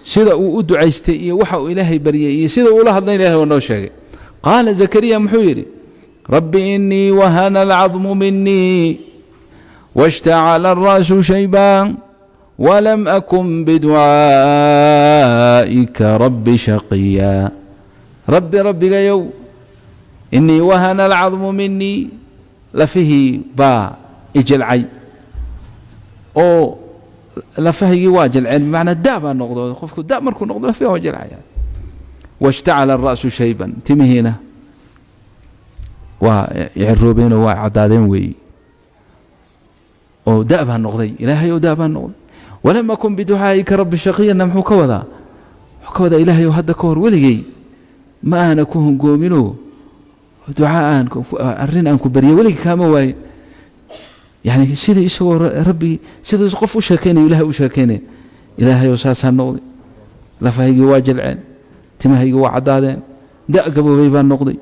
سيدا ودعيستي وحا إلهي بريئي سيدا ولا هذا إلهي ونوشاقي قال زكريا محويري ربي إني وهن العظم مني واشتعل الرأس شيبا ولم أكن بدعائك رب شقيا ربي يو إني وهن العظم مني لفيه با إجلعي أو لفيه واجل عين بمعنى الداء بنقضه خوفك الداء مركو نقضه لفيه واجل عين واشتعل الرأس شيبا تمهينه ويعروا بينه وعدادين وي أو داء بنقضي إلهي وداء بنقضي ولم أكن بدعائك رب شقيا نمحو كوذا إلهي وهذا كور ولقي ما أنا كوهم قومنو دعاء أرين أنكو بريا ولقي كامواي يعني سيدي يسوى ربي سيدي يسقف وشاكيني إلهي وشاكيني إلهي وساسا النقضي لفهيقي واجل عين تمهيقي وعدادين داء قبو بيبان نقضي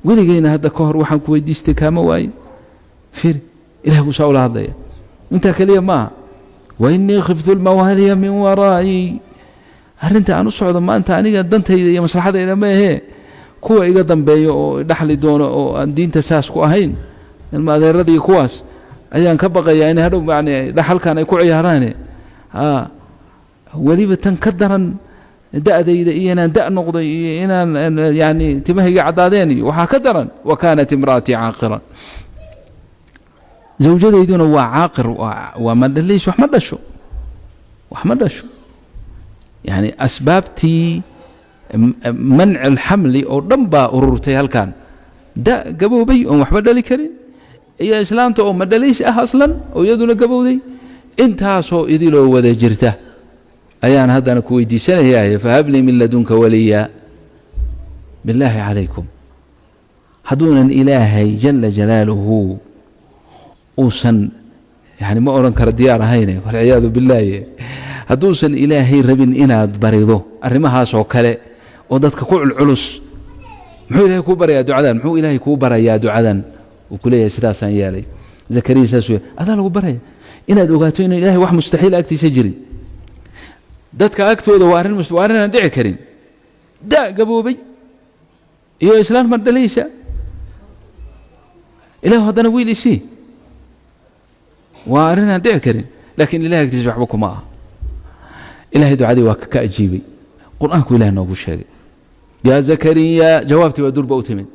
ولقينا هذا كهر وحن كويدي استكامة واي فير إله وساول هذا انت كليه ما وإني خفت الموالي من ورائي هل انت أنا صعد ما انت أنا قدنت يا مصلحة إلى ما هي كوا يقدم بيو دخل دون أو دين تساس كواهين الماذا الذي كواس أيان كبقى يعني هذا يعني دخل كان يكوع يهراني ولي بتنكدرا داء ذي داء نقضي يعني تمهي عداديني وهكذا وكانت امرأتي عاقرا زوجتي يدون هو عاقر وما ليش وحمد شو يعني أسبابتي منع الحمل أو ضمبا أرورتي هل كان داء قبو بي أو محمد لي كريم يا إسلام تو ما ليش أصلا أو يدون قبو دي انتهى سو يديلو وذا جرته أيان هذا أنا كويدي سنة يا فهب لي من لدنك وليا بالله عليكم هدون إلهي جل جلاله أوسن يعني ما أورنكر ديار هينه والعياذ بالله هدوسن إلهي ربن إناد بريضه أرمها سوكله ودتك كوع العلوس محو إلهي كوبر يا دعاء محو إلهي كوبر يا دعاء وكلية سلاسا يالي زكريا ساسوي هذا لو بري إناد وقاتين إلهي واحد مستحيل أكتي سجري dadka agtooda waa arrin dhici karin daa gaboobay iyo islaam ma dhalaysa ilaahu haddana wiil isii waa arrin dhici karin laakiin ilaahay agtiisa waxba kuma aha ilaahay ducadii waa ka ajiibay quraanku ilaahay noogu sheegay yaa zakariya jawaabtii waa durba u timid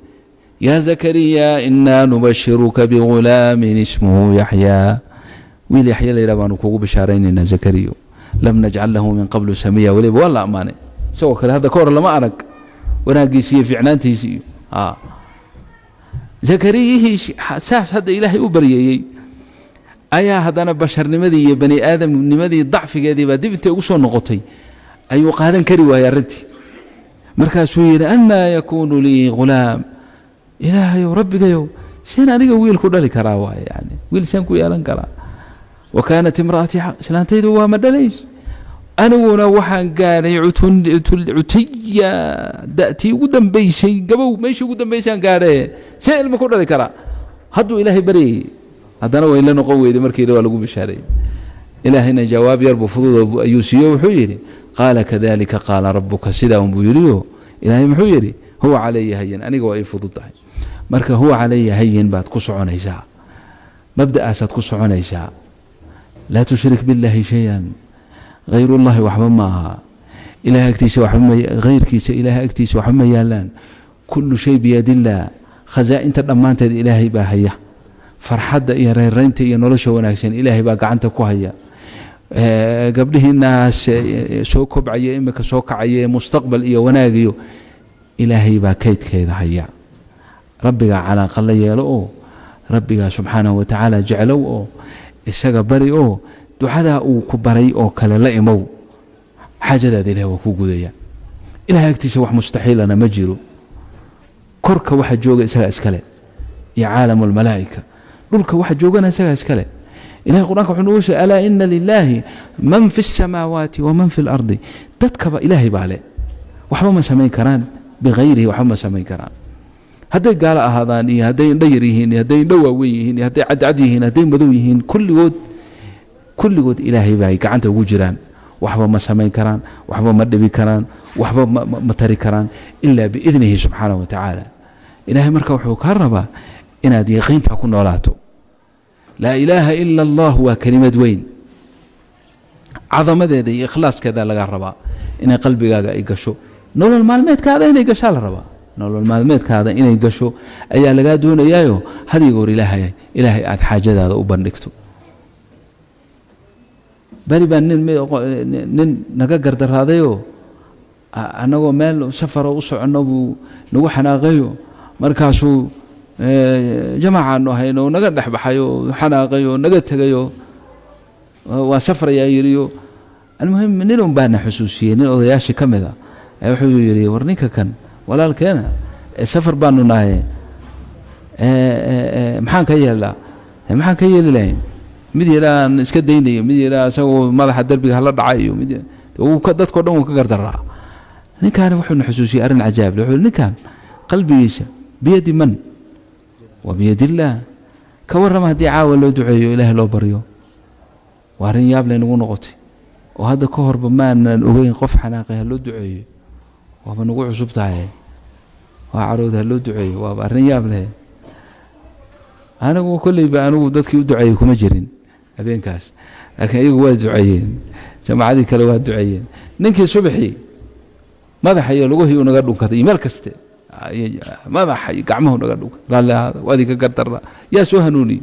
yaa zakariya inna nubashiruka bighulamin ismuhu yahya wiil yahya la yiraahdo kuugu bishaaraynayna zakariya لم نجعل له من قبل سميا ولي والله أمانة سوى كذا هذا كور لما أرق وناقيسي في عنانتي زكريا ساس هذا إلهي أبريي أيا هذا أنا بشر نمذي بني آدم نمذي ضعف قادي بدي بنت أوصل نقطي أيوة قادن كريوا يا رنتي مركز سوينا أن يكون لي غلام إلهي وربي قيو سين أنا ويل كل ذلك راوا يعني ويل شنكو يا لنكرا وكانت امرأتي سلانتي دوا مدليش أنا وحن قال عتية دأتي قدام بيشي قبو ماشي قدام بيشي قال سائل ما كل ذكر هدو إلهي بري هذا أنا وإلا نقوي دمركي دوا لقوا بشاري إلهنا جواب يربو فضول أيوسيو وحيري قال كذلك قال ربك سدا وبيريو إلهي محيري هو علي هين أنا قوي فضول مركه هو علي هين بعد قصعون إيشاء مبدأ أسد قصعون إيشاء لا تشرك بالله شيئا غير الله وحمد معها إله أكتيس وحمد غير كيس إله أكتيس وحمد يالان كل شيء بيد الله خزائن تدمانت إلهي باهية فرحد يا ريرنت يا نولش وناكسين إلهي باقى عنك كوهية قبله الناس سوق بعيه إمك سوق عيه مستقبل إيه وناقيه إلهي باكيت كذا هيا ربك على قل يلؤه ربك سبحانه وتعالى جعلوه isaga bari oo ducada uu ku baray oo kale la imow xaajadaada ilaahay waa ku gudaya ilaahay agtiisa wax mustaxiilana ma jiro korka waxa jooga isaga iskale ya caalamul malaa'ika dhulka waxa joogana isaga iskale ilaahay quraanka wuxuu noo sheegay ala inna lillahi man fis samawati wa man fil ardi dadkaba ilaahay baale waxba ma sameyn karaan bighayrihi waxba ma sameyn karaan هذي قال هذاني هذي نديريهن هذي نواويهن هذي عدعديهن هذي مذويهن كل جود إلهي باي كعنت وجران waxba ma samayn karaan waxba ma dhibi karaan waxba ma tari karaan ilaa biidnihi subxaanahu wa tacaala ilaahay marka wuxuu kaa rabaa inaad yaqiinta ku noolaato laa ilaaha ila allah waa kelimad weyn cadamadeeda iyo ikhlaaskeeda laga rabaa inay qalbigaaga ay gasho nolol maalmeedkaada inay gashaa la rabaa nolol maalmeedkaada inay gasho ayaa lagaa doonayaayo hadiga hor ilaahay aad xaajadaada u bandhigto bari baa nin naga gardaraadayo annagoo meel safaro u soconno buu nagu xanaaqayo markaasuu jamaacaanu ahayno naga dhex baxayo xanaaqayo naga tegayo waa safrayaa yidhiyo almuhim nin un baana xusuusiyey nin odayaashii ka mid a ayaa wuxuu yidhi war ninka kan walaalkeena safar baanu nahay maxaan ka yeelnaa maxaan ka yeeli lahayn mid yidhaa aan iska daynayo mid yidhaa isagoo madaxa derbiga hala dhacayo dadkao dhan wuu ka gardaraa ninkaani wuxuuna xusuusiyey arrin cajaab le wuxuu ninkan qalbigiisa biyadi man wa biyadillaah ka warrama haddii caawa loo duceeyo ilaahay loo baryo waa arrin yaab lay nagu noqotay oo hadda ka horba maanan ogeyn qof xanaaqay ha loo duceeyo waaba nagu cusub tahay waa carooda ha loo duceeyo waaba arrin yaab leh anigu kolleyba anigu dadkii u duceeyey kuma jirin habeenkaas laakiin iyagu waa duceeyeen jamaacadii kale waa duceeyeen ninkii subaxii madaxa iyo luguhii unaga dhunkaday meel kaste madaxa iyo gacmuhu naga dhunkaday raalli ahaada waadii ka gardarra yaa soo hanuuniyey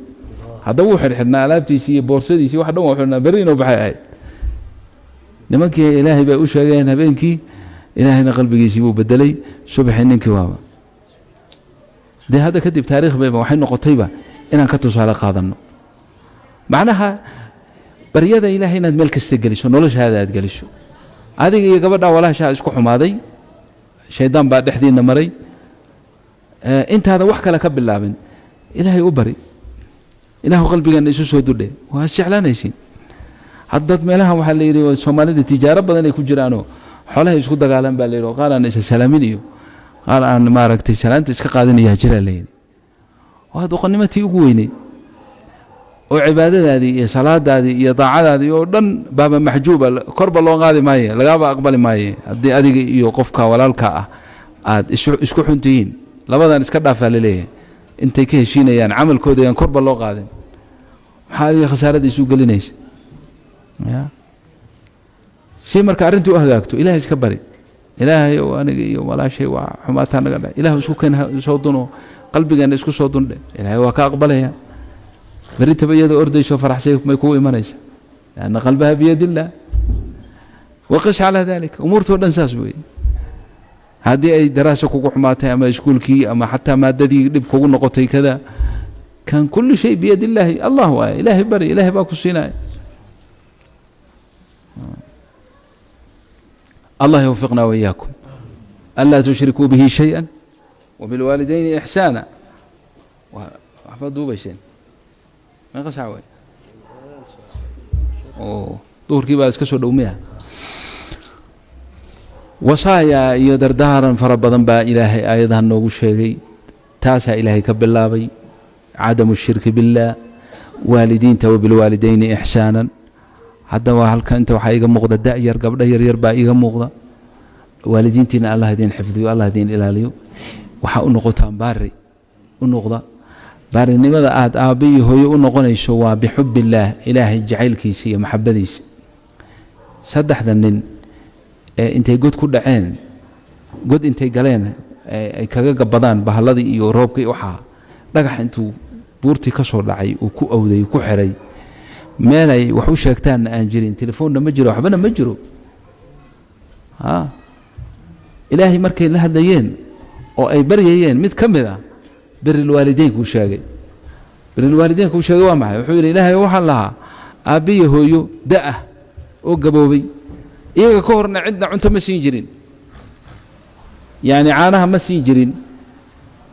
haddaba wuu xidhxidhnaa alaabtiisii iyo boorsadiisii wax dhan waa xidhnaa berri inuu baxay ahayd nimankii ilaahay bay u sheegeen habeenkii ilaahayna qalbigiisii buu bedelay subaxii ninkii waaba dee hadda kadib taariikh bayba waxay noqotayba inaan ka tusaale qaadanno macnaha baryada ilaahay inaad meel kasta geliso noloshaada aad geliso adiga iyo gabadhaa walaashaa isku xumaaday shaydaan baa dhexdiinna maray intaada wax kale ka bilaabin ilaahay u bari ilaahu qalbigeena isu soo dudhe waa isjeclaanaysiin haddad meelaha waxaa la yidhi soomaalida tijaaro badan ay ku jiraanoo xoolahay isku dagaalan baa la yidhi oo qaar aan isa salaamin iyo qaar aan maaragtay salaanta iska qaadanayaa jiraa la yidhi waa doqonnimatii ugu weyneyd oo cibaadadaadii iyo salaadaadii iyo daacadaadii oo dhan baaba maxjuuba korba loo qaadi maaye lagaaba aqbali maaye haddii adiga iyo qofka walaalka ah aad isku xuntihiin labadan iska dhaafaa la leeyahay intay ka heshiinayaan camalkooda ayaan korba loo qaadin maxaa adiga khasaaradda isu gelinaysa ya si marka arrintii u hagaagto ilaahay iska bari ilaahay oo aniga iyo walaashay waa xumaataa naga dhac ilaahu isku keen soo duno qalbigeena isku soo dundhe ilaahay waa ka aqbalaya بريتها بيده أرديش وفرح ما يكون إيمانيش لأن قلبها بيد الله وقس على ذلك أمورته الأنساس بي هذه أي دراسة كوكوحماتها أما يشكولكي أما حتى مادة لبكو نقطي كذا كان كل شيء بيد الله الله إلهي بري إلهي باكو الصناعي الله يوفقنا وإياكم ألا تشركوا به شيئا وبالوالدين إحسانا وحفظوا بشين ما قصعوي دور كي باس كسو دوميا وصايا يدردارا فربضا با إلهي أيضا نوغو شيغي تاسا إلهي كبلابي عدم الشرك بالله والدين تو بالوالدين إحسانا حتى وهلك أنت وحايقا مغضى دائر قبل يربا إيقا مغضى والدين تينا الله دين حفظي والله دين إلاليو وحا نقطان باري ونقضى baarinimada aad aabbiyi hooyo u noqonayso waa bixubbillaah ilaahay jacaylkiisa iyo maxabadiisa saddexda nin ee intay god ku dhaceen god intay galeen ay kaga gabadaan bahalladii iyo roobkii waxaa dhagax intuu buurtii ka soo dhacay uu ku awday ku xiray meelay wax u sheegtaanna aan jirin telefoonna ma jiro waxbana ma jiro ilaahay markay la hadlayeen oo ay baryayeen mid ka mid ah بر الوالدين كوشاقي بر الوالدين كوشاقي وامعي وحول إلهي وحال لها أبي هويو دأه وقبوبي إيقا كورنا عندنا عنتا مسينجرين يعني عانها مسينجرين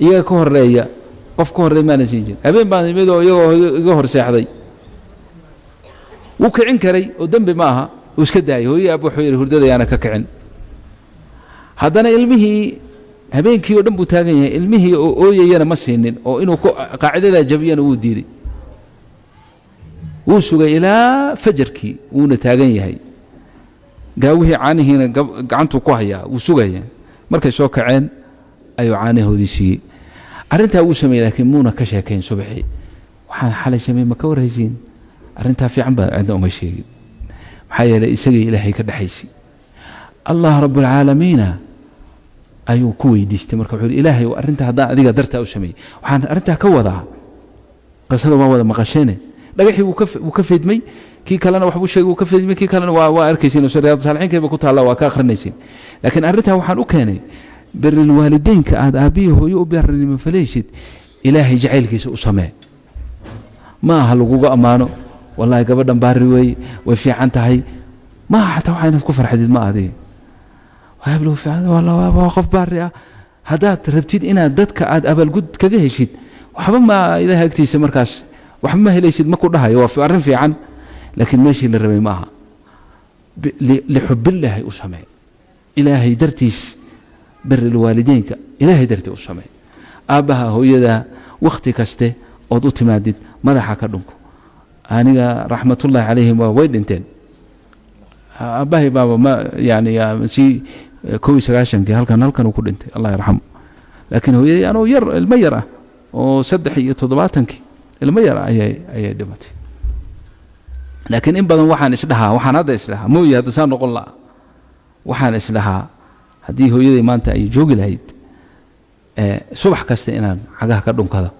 إيقا كور رأيا قف كور رأي ما نسينجرين أبين بان يميدو إيقا هور سيحضي وكعين كري ودنب معها وسكداي هو أبو حوير هردada yaana ka kicin haddana ilmihii habeenkii oo dhan buu taagan yahay ilmihii oo ooyayana ma siinin oo inuu qaacidada jabiyana uu diiday wuu sugay ilaa fajarkii wuuna taagan yahay gaawihii caanihiina gacantuu ku hayaa wuu sugaya markay soo kaceen ayuu caanahoodii siiyey arrintaa wuu sameeyey laakiin muuna ka sheekayn subaxii waxaan xalay sameeyey ma ka warhaysiin arrintaa fiican baa cidna uma sheegin maxaa yeelay isagii ilaahay ka dhexaysay allah rabbulcaalamiina ayuu ku weydiistay marka wuxuu yidhi ilaahay arrintaa haddaan adiga dartaa u sameeyey waxaan arrintaa ka wadaa qisada waa wada maqasheene dhagaxii wuu ka feedmay kii kalena waxbuu sheegay wuu ka feedmay kii kalena waa arkaysiin oo riyaad saalixiinkeeba ku taalla waa ka akhrinaysiin laakiin arrintaa waxaan u keenay biril waalideynka aad aabbihi hooyo u barinimo falaysid ilaahay jacaylkiisa u samee ma aha laguga ammaano wallaahi gabadhan baari weeye way fiican tahay ma aha xataa waxaa inaad ku farxadid ma adiga waablow fiican waa qof baari ah haddaad rabtid inaad dadka aad abaalgud kaga heshid waxba ma ilaahay agtiisa markaas waxba ma helaysid ma ku dhahayo waa arrin fiican laakiin meeshii la rabay ma aha lixubillaahi u samee ilaahay dartiis biril waalideynka ilaahay dartii u samee aabbaha hooyada wakhti kaste ood u timaadid madaxa ka dhunko aniga raxmatullaahi calayhim waa way dhinteen aabbahay baaba ma yani si 19 halkan uu ku dhintay allah yarxamu laakiin hooyadii anoo yar ilmo yar ah oo 73 ilmo yar ayay dhimatay laakiin in badan waxaan hadda isdhahaa mooye hadda saan noqon lahaa waxaan isdhahaa haddii hooyaday maanta ay joogi lahayd subax kasta inaan cagaha ka dhunkado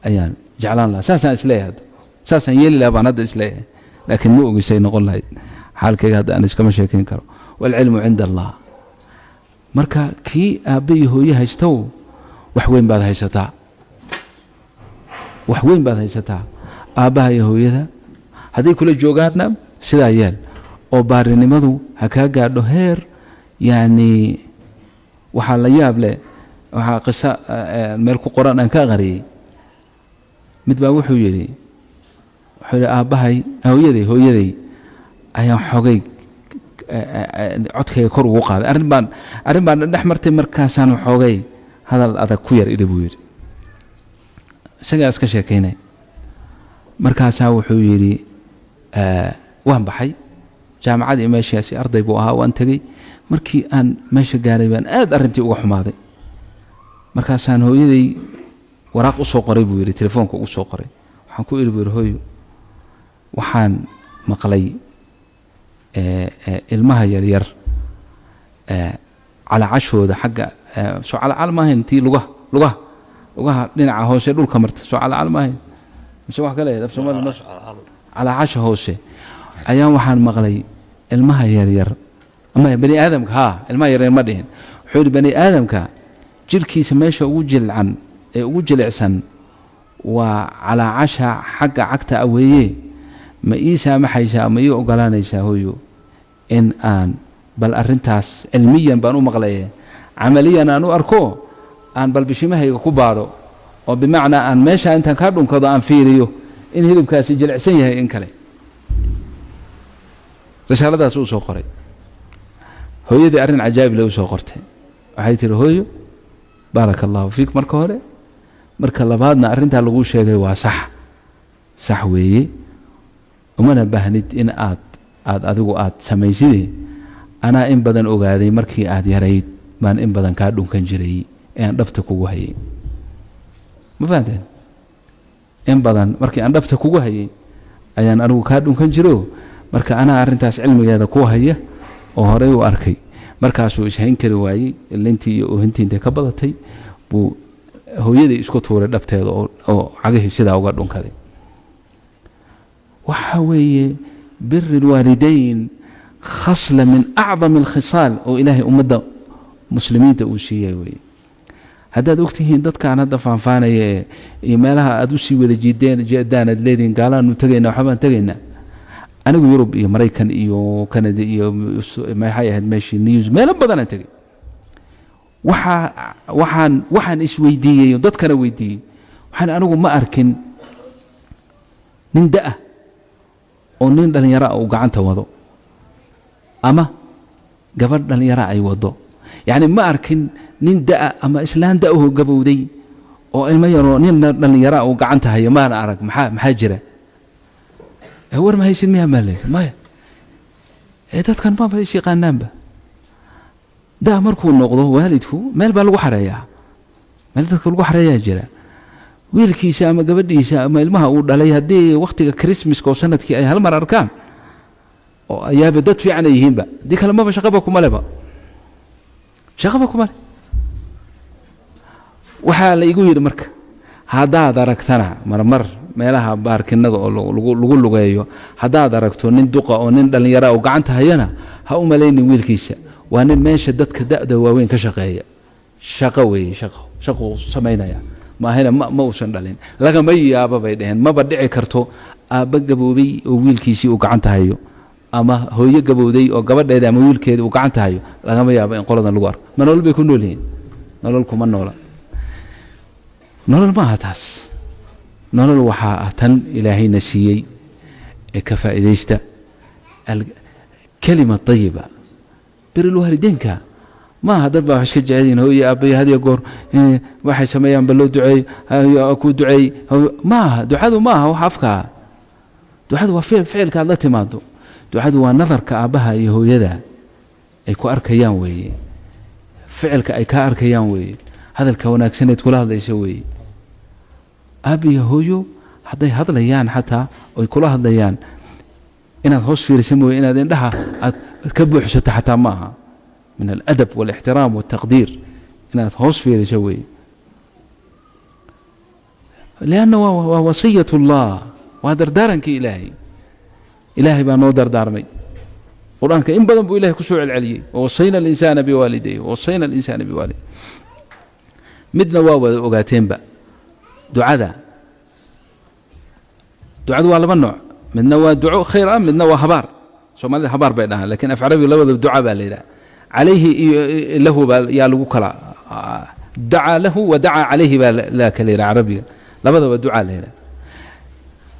ayaan jeclaan lahaa saasaan isleeyahay hadda saasaan yeeli lahaa baan hadda isleeyahay laakiin ma ogisay noqon lahayd xaalkayga hadda aan iskama sheekayn karo waalcilmu cinda allah marka kii aabbe iyo hooye haystow wax weyn baad haysataa aabbaha iyo hooyada hadday kula joogaanna sidaa yeel oo baarinimadu ha kaa gaadho heer yani waxaa la yaab leh waxaa qiso meel ku qoran aan ka aqriyey mid baa wuxuu yidhi aabbahay hooyaday ayaan xogay codkayga kor ugu qaaday arrin baan dhex martay markaasaan xoogay hadal adag ku yar idhi buu yidhi isagaa iska sheekaynay markaasaa wuxuu yidhi waan baxay jaamacadii meeshaasi arday buu ahaa waan tegey markii aan meesha gaaray baan aad arrintii uga xumaaday markaasaan hooyaday waraaq u soo qoray buu yidhi telefoonka ugu soo qoray waxaan ku idhi buu yidhi hooyo waxaan maqlay ilmaha yaryar calaacashooda xagga soo calaacal maahayn tii lugaha dhinaca hoose dhulka marta soo calaacal maahayn mise wax kale af Soomaali ma calaacasha hoose ayaan waxaan maqlay ilmaha yaryar ama bani aadamka ilmaha yaryar ma dhihin wuxuu yidhi bani aadamka jirkiisa meesha ugu jilcan ee ugu jilicsan waa calaacasha xagga cagta aweeye ma ii saamaxaysaa ma ii ogolaanaysaa hooyo in aan bal arrintaas cilmiyan baan u maqlaye camaliyan aan u arko aan bal bishimahayga ku baadho oo bimacnaa aan meesha intaan kaa dhunkado aan fiiriyo in hilibkaasi jilicsan yahay in kale risaaladaas uu soo qoray hooyadii arrin cajaa'ib leh u soo qortay waxay tihi hooyo baaraka allahu fiik marka hore marka labaadna arrintaa lagu sheegay waa sax weeye umana baahnid in aad adigu aad samayside anaa in badan ogaaday markii aad yarayd baan in badan kaa dhunkan jiray ee aan dhabta kugu hayay ma fahanteen in badan markii aan dhabta kugu hayay ayaan anigu kaa dhunkan jiro marka anaa arrintaas cilmigeeda ku haya oo horey u arkay markaasuu ishayn kari waayey lintii iyo oohintii intay ka badatay buu hooyadii isku tuuray dhabteeda oo cagihii sidaa uga dhunkaday waxa weeye biri lwaalidayn khasla min acdami alkhisaal oo ilaahay ummadda muslimiinta uu siiyey weeye haddaad ogtihiin dadkaan hadda faanfaanaya iyo meelaha aad u sii wada jeedaan aad leedihiin gaalaanu tegaynaa waxbaan tegaynaa anigu yurub iyo maraykan iyo kanada iyo maxay ahayd meeshii news meelo badanaan tegay waxaan isweydiiyey oo dadkana weydiiyey waxaan anigu ma arkin nin da-ah oo nin dhallinyara uu gacanta wado ama gabadh dhallinyara ay wado yacni ma arkin nin da-a ama islaan da-ahoo gabowday oo ilmo yaroo nin dhallinyara uu gacanta hayo maana arag maxaa jira war ma haysid miyaa maa leeyahay maya dadkan ma bay shaqaanaanba daa markuu noqdo waalidku meel baa lagu xareeyaa meel dadka lagu xareeyaa jira wiilkiisa ama gabadhiisa ama ilmaha uu dhalay haddii waqtiga Christmaska oo sanadkii ay hal mar arkaan oo ayaaba dad fiican yihiinba dii kale maba shaqaba kuma leba waxaa la igu yidhi marka haddaad aragtana marmar meelaha baarkinada oo lagu lugeeyo haddaad aragto nin duqa oo nin dhalinyaro oo gacanta hayana ha u malaynin wiilkiisa waa nin meesha dadka da'da waaweyn ka shaqeeya shaqo weeye shaqo samaynaya maahina ma uusan dhalin lagama yaabo bay dhaheen maba dhici karto aabba gaboobay oo wiilkiisii uu gacanta hayo ama hooyo gabowday oo gabadheeda ama wiilkeeda uu gacanta hayo lagama yaabo in qoladan lagu arko ma nolol bay ku nool yihiin nolol kuma noola nolol ma aha taas nolol waxaa ah tan ilaahayna siiyey ee ka faa'iidaysta kalima tayiba birul waalidiinka ما هذا بقى حش كجعلين هو يا أبي هذا يقول واحد سميان بلو دعي أكو دعي ما دعاء ما هو حفكها دعاء وفعل كذا تمادو دعاء ونظر كأبها يهو يدا أيكو أركيان وي فعل كأي كأركيان وي هذا الكونك سنة كل هذا يسوي أبي هويو هذا ليان حتى ويكل هذا ليان إن هوس في رسمه إن هذا لها تكبح حتى معها من الأدب والاحترام والتقدير إنها تخص في شوي لأنه وصية الله وهذا دارنك إلهي بأنه دارمي قرآنك إن بدن بو إلهي كسوع العلي ووصينا الإنسان بوالديه ووصينا الإنسان بوالديه مدنا واو وقاتين بقى دعاء ولا من نوع مدنا ودعاء خير مدنا وهبار سو ما هبار بينها لكن أفعربي لو الدعاء بالله عليه له يا لوكلا دعا له ودعا عليه لا كليل عربي لبدا ودعاء له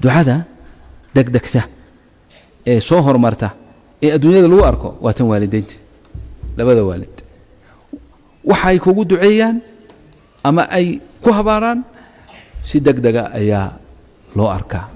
دعاء دقدقته سوهر مرته الدنيا لو اركو واتن والدينت لبدا والد waxay kugu duceeyaan ama ay ku habaaraan si degdega ayaa loo arkaa